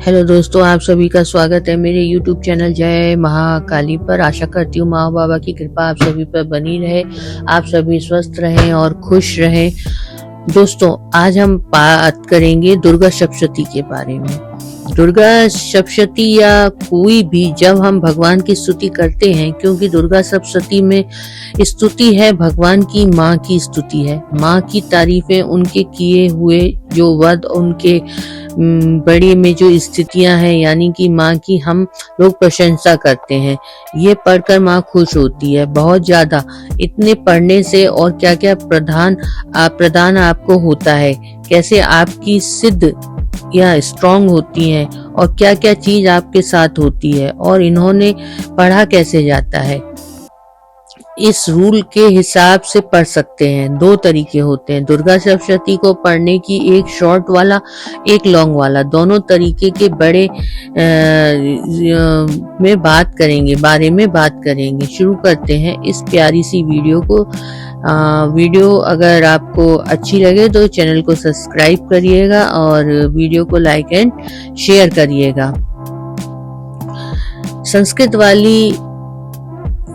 Hello दोस्तों, आप सभी का स्वागत है मेरे YouTube चैनल जय महाकाली पर। आशा करती हूँ माँ बाबा की कृपा आप सभी पर बनी रहे, आप सभी स्वस्थ रहें और खुश रहें। दोस्तों, आज हम बात करेंगे दुर्गा सप्तशती के बारे में। दुर्गा सप्तशती या कोई भी, जब हम भगवान की स्तुति करते हैं, क्योंकि दुर्गा सप्तशती में स्तुति है भगवान की, माँ की स्तुति है, माँ की तारीफें, उनके किए हुए जो वध, उनके बड़ी में जो स्थितियां हैं, यानी कि माँ की हम लोग प्रशंसा करते हैं। ये पढ़कर माँ खुश होती है बहुत ज्यादा। इतने पढ़ने से और क्या क्या प्रदान आपको होता है, कैसे आपकी सिद्ध या स्ट्रांग होती है और क्या क्या चीज आपके साथ होती है और इन्होंने पढ़ा कैसे जाता है। इस रूल के हिसाब से पढ़ सकते हैं। दो तरीके होते हैं दुर्गा सप्तशती को पढ़ने की, एक शॉर्ट वाला, एक लॉन्ग वाला। दोनों तरीके के बारे में बात करेंगे। शुरू करते हैं इस प्यारी सी वीडियो को। वीडियो अगर आपको अच्छी लगे तो चैनल को सब्सक्राइब करिएगा और वीडियो को लाइक एंड शेयर करिएगा। संस्कृत वाली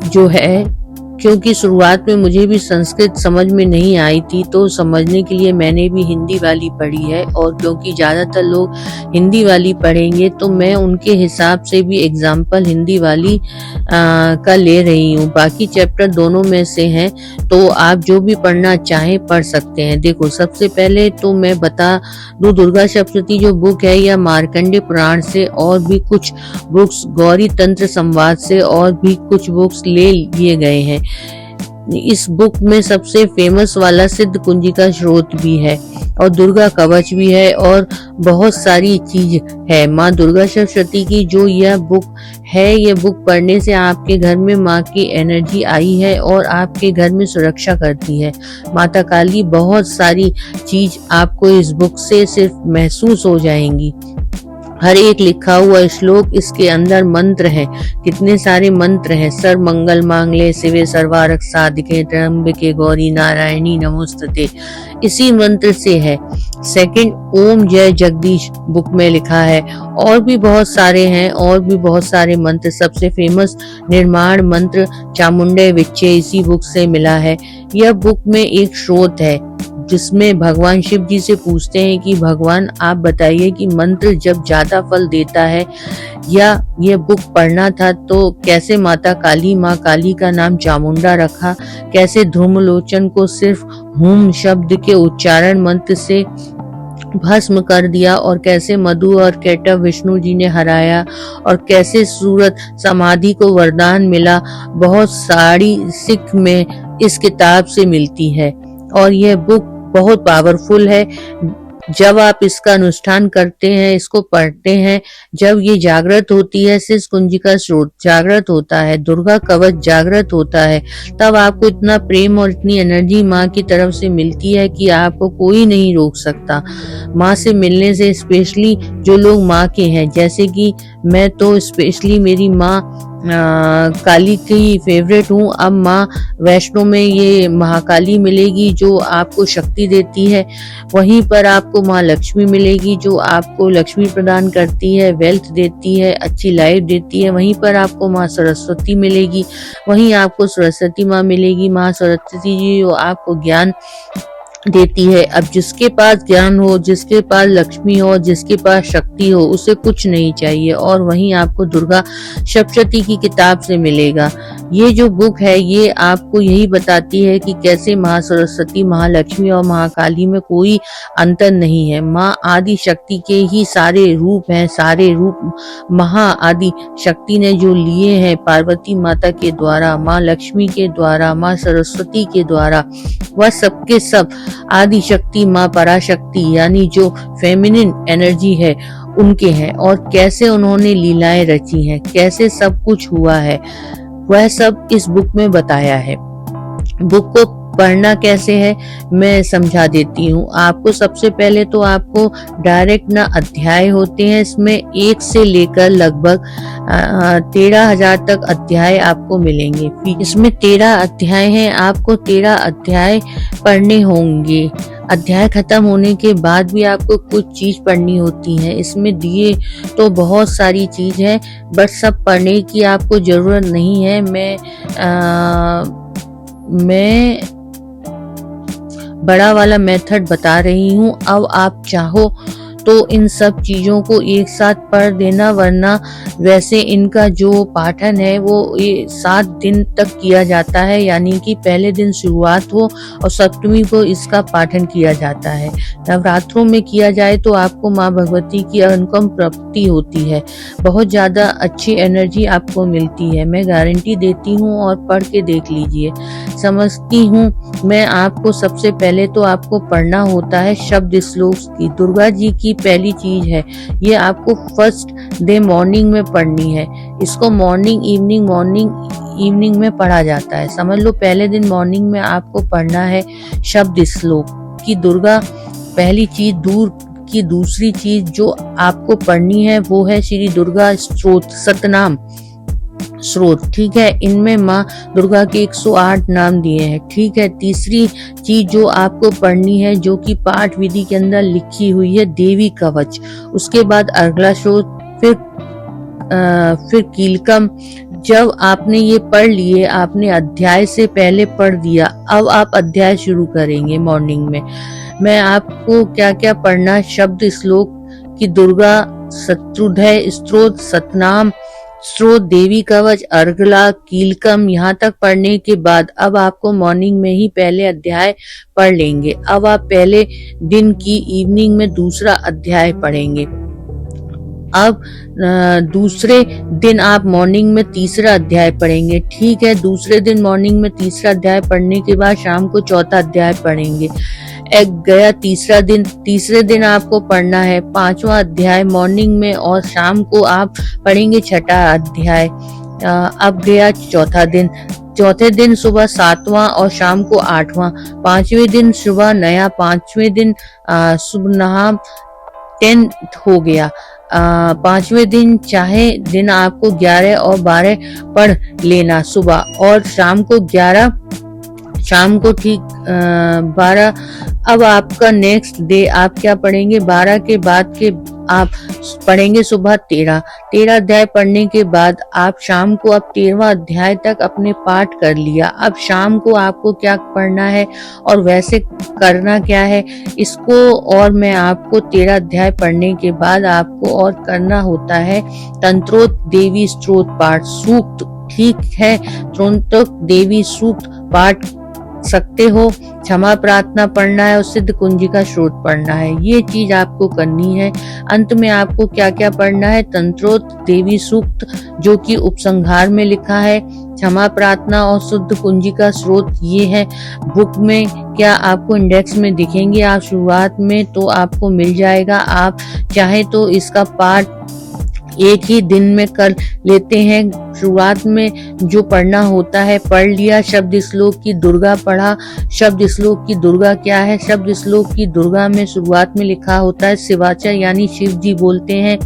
जो है, क्योंकि शुरुआत में मुझे भी संस्कृत समझ में नहीं आई थी, तो समझने के लिए मैंने भी हिंदी वाली पढ़ी है। और क्योंकि ज्यादातर लोग हिंदी वाली पढ़ेंगे तो मैं उनके हिसाब से भी एग्जाम्पल हिंदी वाली का ले रही हूँ। बाकी चैप्टर दोनों में से हैं, तो आप जो भी पढ़ना चाहें पढ़ सकते हैं। देखो, सबसे पहले तो मैं बता दूं, दुर्गा सप्तशती जो बुक है यह मार्कंडेय पुराण से और भी कुछ बुक्स, गौरी तंत्र संवाद से और भी कुछ बुक्स ले लिए गए हैं। इस बुक में सबसे फेमस वाला सिद्ध कुंजिका स्रोत भी है और दुर्गा कवच भी है और बहुत सारी चीज है। माँ दुर्गा सप्तशती की जो यह बुक है, यह बुक पढ़ने से आपके घर में माँ की एनर्जी आई है और आपके घर में सुरक्षा करती है। माता काली बहुत सारी चीज आपको इस बुक से सिर्फ महसूस हो जाएंगी। हर एक लिखा हुआ श्लोक, इसके अंदर मंत्र हैं, कितने सारे मंत्र हैं। सर्व मंगल मांगल्ये शिवे सर्वार्थ साधिके त्र्यंबके गौरी नारायणी नमोस्तुते, इसी मंत्र से है। सेकंड, ओम जय जगदीश बुक में लिखा है। और भी बहुत सारे हैं, और भी बहुत सारे मंत्र। सबसे फेमस निर्माण मंत्र चामुंडे विच्चे इसी बुक से मिला है। यह बुक में एक स्रोत है जिसमें भगवान शिव जी से पूछते हैं कि भगवान आप बताइए कि मंत्र जब ज्यादा फल देता है या ये बुक पढ़ना था तो कैसे माता काली, माँ काली का नाम चामुंडा रखा, कैसे ध्रुमलोचन को सिर्फ हुम शब्द के उच्चारण मंत्र से भस्म कर दिया और कैसे मधु और केटव विष्णु जी ने हराया और कैसे सूरत समाधि को वरदान मिला। बहुत सारी सिख में इस किताब से मिलती है और यह बुक बहुत पावरफुल है। जब आप इसका अनुष्ठान करते हैं, इसको पढ़ते हैं, जब ये जागृत होती है, सिद्ध कुंजिका स्रोत जागृत होता है, दुर्गा कवच जागृत होता है, तब आपको इतना प्रेम और इतनी एनर्जी माँ की तरफ से मिलती है कि आपको कोई नहीं रोक सकता। माँ से मिलने से, स्पेशली जो लोग माँ के हैं, जैसे कि मैं तो स्पेशली मेरी माँ काली की फेवरेट हूँ। अब माँ वैष्णो में ये महाकाली मिलेगी जो आपको शक्ति देती है, वहीं पर आपको माँ लक्ष्मी मिलेगी जो आपको लक्ष्मी प्रदान करती है, वेल्थ देती है, अच्छी लाइफ देती है। वहीं पर आपको माँ सरस्वती मिलेगी, वहीं आपको सरस्वती माँ मिलेगी। माँ सरस्वती जी जो आपको ज्ञान देती है। अब जिसके पास ज्ञान हो, जिसके पास लक्ष्मी हो, जिसके पास शक्ति हो, उसे कुछ नहीं चाहिए। और वहीं आपको दुर्गा सप्तशती की किताब से मिलेगा। ये जो बुक है ये आपको यही बताती है कि कैसे माँ सरस्वती, महालक्ष्मी और महाकाली में कोई अंतर नहीं है। माँ आदि शक्ति के ही सारे रूप हैं, सारे रूप महा आदि शक्ति ने जो लिए हैं पार्वती माता के द्वारा, माँ लक्ष्मी के द्वारा, माँ सरस्वती के द्वारा, वह सबके सब आदि शक्ति माँ पराशक्ति यानी जो फेमिनिन एनर्जी है उनके हैं। और कैसे उन्होंने लीलाएं रची हैं, कैसे सब कुछ हुआ है, वह सब इस बुक में बताया है। बुक को पढ़ना कैसे है मैं समझा देती हूँ आपको। सबसे पहले तो आपको डायरेक्ट ना अध्याय होते हैं, इसमें 1 से लेकर लगभग 13,000 तक अध्याय आपको मिलेंगे। इसमें 13 अध्याय हैं, आपको 13 अध्याय पढ़ने होंगे। अध्याय खत्म होने के बाद भी आपको कुछ चीज पढ़नी होती है। इसमें दिए तो बहुत सारी चीज है, बट सब पढ़ने की आपको जरूरत नहीं है। मैं बड़ा वाला मेथड बता रही हूँ। अब आप चाहो तो इन सब चीजों को एक साथ पढ़ देना, वरना वैसे इनका जो पाठन है वो ये 7 दिन तक किया जाता है, यानी कि पहले दिन शुरुआत हो और सप्तमी को इसका पाठन किया जाता है। नवरात्रों में किया जाए तो आपको माँ भगवती की अनुपम प्राप्ति होती है, बहुत ज्यादा अच्छी एनर्जी आपको मिलती है। मैं गारंटी देती हूँ और पढ़ के देख लीजिए। समझती हूँ मैं आपको। सबसे पहले तो आपको पढ़ना होता है शब्द श्लोक की। दुर्गा जी की पहली चीज है, ये आपको फर्स्ट डे मॉर्निंग में पढ़नी है। इसको मॉर्निंग इवनिंग में पढ़ा जाता है। समझ लो पहले दिन मॉर्निंग में आपको पढ़ना है शब्द श्लोक की दुर्गा पहली चीज। दूसरी चीज जो आपको पढ़नी है वो है श्री दुर्गा स्तोत्र, सतनाम स्रोत, ठीक है। इनमें माँ दुर्गा के 108 नाम दिए हैं, ठीक है। तीसरी चीज जो आपको पढ़नी है, जो कि पाठ विधि के अंदर लिखी हुई है, देवी कवच। उसके बाद अगला स्रोत, फिर कीलकम। जब आपने ये पढ़ लिए, आपने अध्याय से पहले पढ़ दिया, अब आप अध्याय शुरू करेंगे मॉर्निंग में। मैं आपको क्या क्या पढ़ना शब्द श्लोक की दुर्गा शत्रुधय स्तोत्र, सतनाम स्रोत, देवी कवच, अर्गला, कीलकम, यहाँ तक पढ़ने के बाद अब आपको मॉर्निंग में ही पहले अध्याय पढ़ लेंगे। अब आप पहले दिन की इवनिंग में दूसरा अध्याय पढ़ेंगे। अब दूसरे दिन आप मॉर्निंग में तीसरा अध्याय पढ़ेंगे, ठीक है। दूसरे दिन मॉर्निंग में तीसरा अध्याय पढ़ने के बाद शाम को चौथा अध्याय पढ़ेंगे। एक गया तीसरा दिन। तीसरे दिन आपको पढ़ना है 5वां अध्याय मॉर्निंग में, और शाम को आप पढ़ेंगे 6ठा अध्याय। अब गया चौथा दिन। चौथे दिन सुबह 7वां और शाम को 8वां। 5वें दिन सुबह नया, 5वें दिन सुबह 10th हो गया। 5वें दिन चाहे दिन आपको 11 और 12 पढ़ लेना सुबह, और शाम को 11, शाम को ठीक 12। अब आपका नेक्स्ट डे आप क्या पढ़ेंगे? 12 के बाद के आप पढ़ेंगे सुबह 13 अध्याय पढ़ने के बाद आप शाम को अब 13वां अध्याय तक अपने पाठ कर लिया। अब शाम को आपको क्या पढ़ना है और वैसे करना क्या है इसको, और मैं आपको 13 अध्याय पढ़ने के बाद आपको और करना होता है तंत्रोक्त देवी स्तोत्र पाठ, सूक्त, ठीक है। तंत्रोक्त देवी सूक्त पाठ सकते हो, क्षमा प्रार्थना पढ़ना है और सिद्ध कुंजिका स्रोत पढ़ना है। ये चीज आपको करनी है। अंत में आपको क्या क्या पढ़ना है? तंत्रोक्त देवी सूक्त जो कि उपसंहार में लिखा है, क्षमा प्रार्थना और शुद्ध कुंजिका स्रोत ये है। बुक में क्या आपको इंडेक्स में दिखेंगे, आप शुरुआत में तो आपको मिल जाएगा। आप चाहे तो इसका पाठ एक ही दिन में कर लेते हैं। शुरुआत में जो पढ़ना होता है पढ़ लिया। शब्द श्लोक की दुर्गा पढ़ा। शब्द श्लोक की दुर्गा क्या है? शब्द श्लोक की दुर्गा में शुरुआत में लिखा होता है शिवाचर, यानी शिव जी बोलते हैं,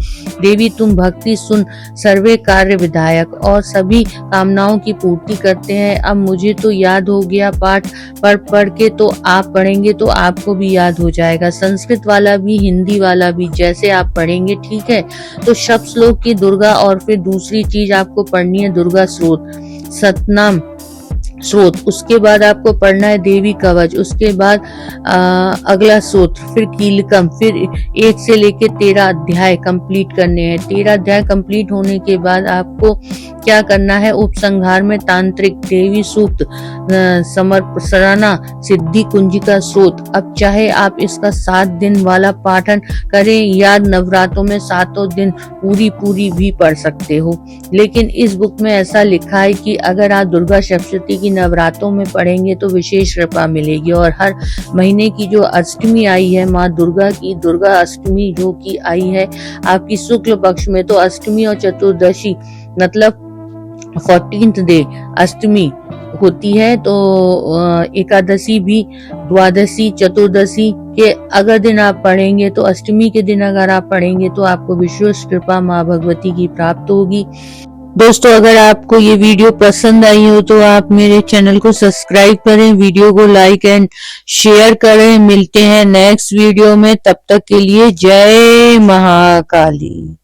देवी तुम भक्ति सुन सर्वे कार्य विधायक, और सभी कामनाओं की पूर्ति करते हैं। अब मुझे तो याद हो गया पाठ, पढ़ के तो आप पढ़ेंगे तो आपको भी याद हो जाएगा। संस्कृत वाला भी हिंदी वाला भी जैसे आप पढ़ेंगे, ठीक है। तो शब्द श्लोक की दुर्गा, और फिर दूसरी चीज आपको पढ़नी है दुर्गा स्रोत, सतनाम स्रोत। उसके बाद आपको पढ़ना है देवी कवच। उसके बाद अगला स्रोत, फिर कीलकम, फिर 1 से लेके 13 अध्याय कंप्लीट करने हैं। 13 अध्याय कंप्लीट होने के बाद आपको क्या करना है? उपसंहार में तांत्रिक देवी सूक्त, समर्पणा, सिद्धि कुंजिका स्रोत। अब चाहे आप इसका 7 दिन वाला पाठन करें या नवरात्रों में 7 दिन पूरी भी पढ़ सकते हो, लेकिन इस बुक में ऐसा लिखा है कि अगर आप दुर्गा सप्तशती की नवरात्रों में पढ़ेंगे तो विशेष कृपा मिलेगी। और हर महीने की जो अष्टमी आई है माँ दुर्गा की, दुर्गा अष्टमी जो की आई है आपकी शुक्ल पक्ष में, तो अष्टमी और चतुर्दशी मतलब 14th डे अष्टमी होती है। तो एकादशी भी, द्वादशी, चतुर्दशी के अगर दिन आप पढ़ेंगे तो अष्टमी के दिन अगर आप पढ़ेंगे तो आपको विशेष कृपा माँ भगवती की प्राप्त होगी। दोस्तों अगर आपको ये वीडियो पसंद आई हो तो आप मेरे चैनल को सब्सक्राइब करें, वीडियो को लाइक एंड शेयर करें। मिलते हैं नेक्स्ट वीडियो में, तब तक के लिए जय महाकाली।